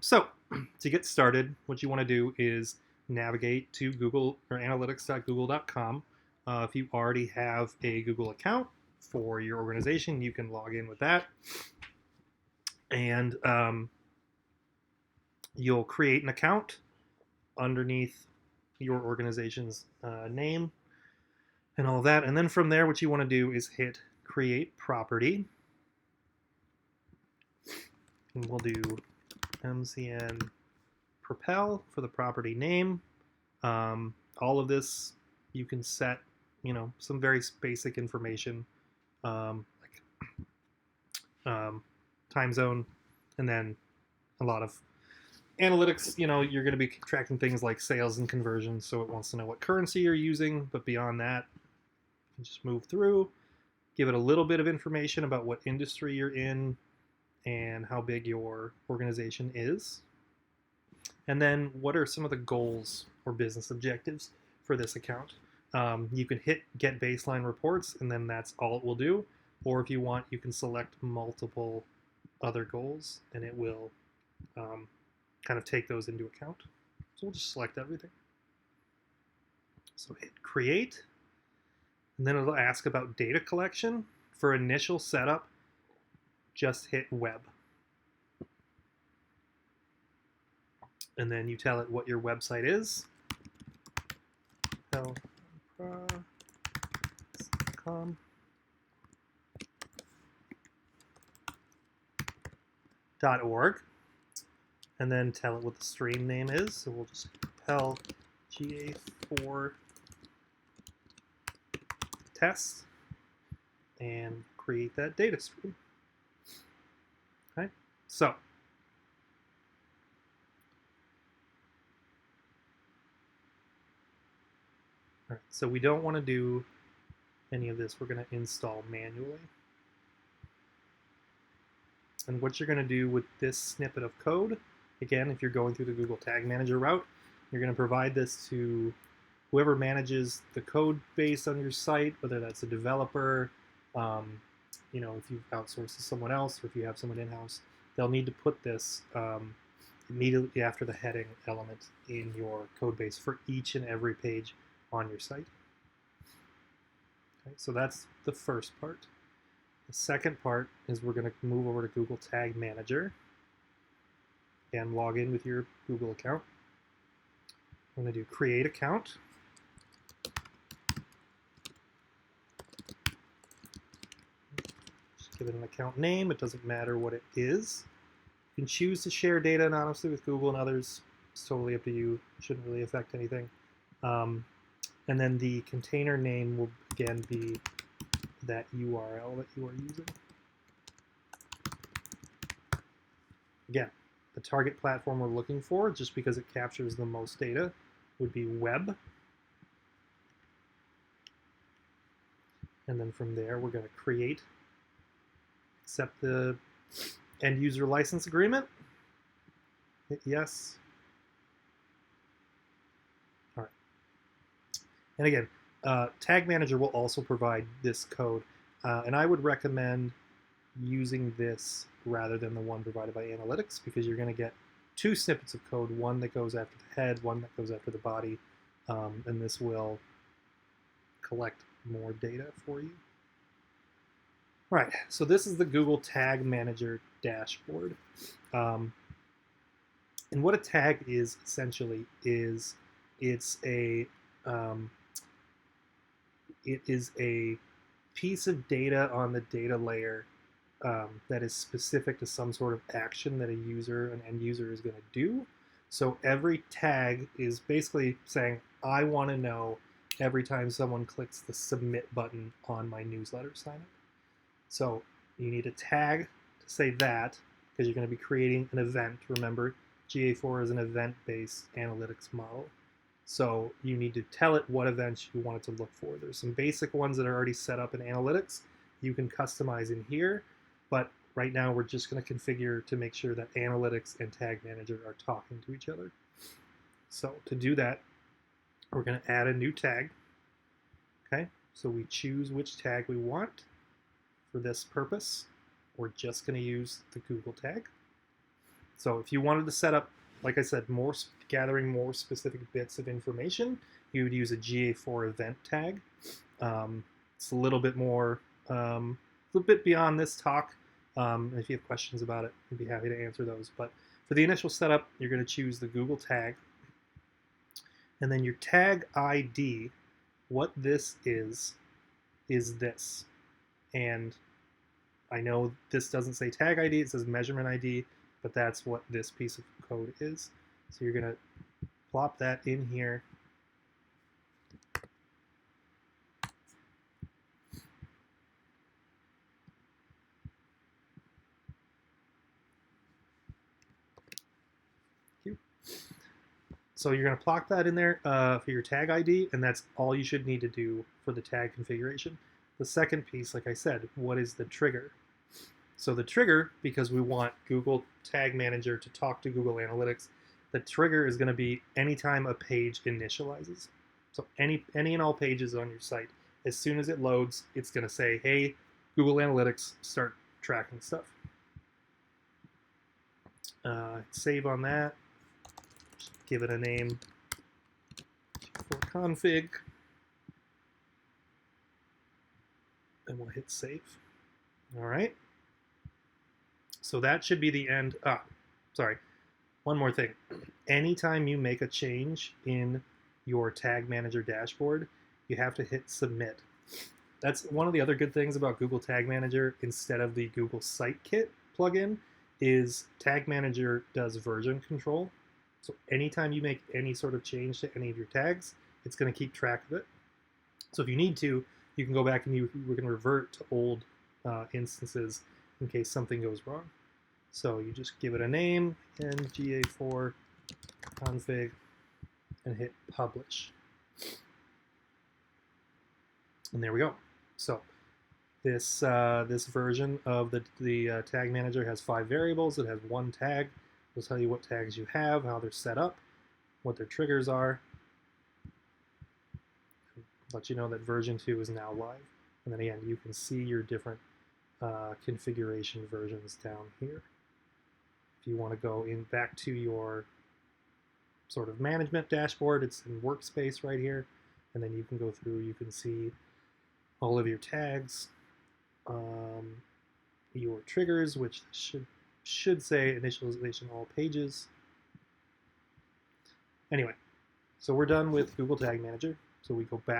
So to get started, what you want to do is navigate to Google or analytics.google.com. If you already have a Google account for your organization, you can log in with that, and you'll create an account underneath your organization's name and all of that. And then from there, what you want to do is hit create property, and we'll do MCN Propel for the property name. All of this you can set, some very basic information, like time zone, and then a lot of analytics. You're going to be tracking things like sales and conversions, so it wants to know what currency you're using. But beyond that, you can just move through, give it a little bit of information about what industry you're in and how big your organization is. And then what are some of the goals or business objectives for this account? You can hit get baseline reports, and then that's all it will do. Or if you want, you can select multiple other goals, and it will kind of take those into account. So we'll just select everything. So hit create, and then it'll ask about data collection. For initial setup, just hit web. And then you tell it what your website is. .com. .org. And then tell it what the stream name is. So we'll just Propel GA4 test and create that data stream. Okay, so all right, so we don't want to do any of this. We're going to install manually. And what you're going to do with this snippet of code, again, if you're going through the Google Tag Manager route, you're going to provide this to whoever manages the code base on your site, whether that's a developer, if you've outsourced to someone else, or if you have someone in-house, they'll need to put this immediately after the heading element in your code base for each and every page on your site. Okay, so that's the first part. The second part is we're going to move over to Google Tag Manager and log in with your Google account. I'm going to do create account. Just give it an account name. It doesn't matter what it is. You can choose to share data anonymously with Google and others. It's totally up to you. It shouldn't really affect anything. And then the container name will again be that URL that you are using. Again, the target platform we're looking for, just because it captures the most data, would be web. And then from there, we're going to create, accept the end user license agreement, hit yes. All right. And again, Tag Manager will also provide this code, and I would recommend using this rather than the one provided by Analytics, because you're going to get two snippets of code, one that goes after the head, one that goes after the body, and this will collect more data for you. Right, so this is the Google Tag Manager dashboard. And what a tag is essentially is it is a piece of data on the data layer that is specific to some sort of action that an end user is going to do. So every tag is basically saying, I want to know every time someone clicks the submit button on my newsletter sign up. So you need a tag to say that, because you're going to be creating an event. Remember, GA4 is an event-based analytics model. So you need to tell it what events you want it to look for. There's some basic ones that are already set up in Analytics. You can customize in here, but right now we're just going to configure to make sure that Analytics and Tag Manager are talking to each other. So to do that, we're going to add a new tag. Okay, so we choose which tag we want. For this purpose, we're just going to use the Google tag. So if you wanted to set up, like I said, gathering more specific bits of information, you would use a GA4 event tag. It's a little bit more, a little bit beyond this talk. If you have questions about it, I'd be happy to answer those. But for the initial setup, you're going to choose the Google tag. And then your tag ID, what this is this. And I know this doesn't say tag ID, it says measurement ID, but that's what this piece of code is. So you're going to plop that in here. So you're going to plop that in there for your tag ID, and that's all you should need to do for the tag configuration. The second piece, like I said, what is the trigger? So the trigger, because we want Google Tag Manager to talk to Google Analytics, the trigger is going to be anytime a page initializes. So any and all pages on your site, as soon as it loads, it's going to say, hey, Google Analytics, start tracking stuff. Save on that. Give it a name for config. And we'll hit save. All right. So that should be the end. Sorry. One more thing. Anytime you make a change in your Tag Manager dashboard, you have to hit submit. That's one of the other good things about Google Tag Manager instead of the Google Site Kit plugin is Tag Manager does version control. So anytime you make any sort of change to any of your tags, it's going to keep track of it. So if you need to, you can go back and we can revert to old instances in case something goes wrong. So you just give it a name and GA4 config and hit publish. And there we go. So this this version of the tag manager has 5 variables. It has 1 tag. It'll tell you what tags you have, how they're set up, what their triggers are. Let you know that version 2 is now live. And then again, you can see your different configuration versions down here. If you want to go back to your sort of management dashboard, it's in workspace right here. And then you can go through, you can see all of your tags, your triggers, which should say initialization all pages. Anyway, so we're done with Google Tag Manager. So we go back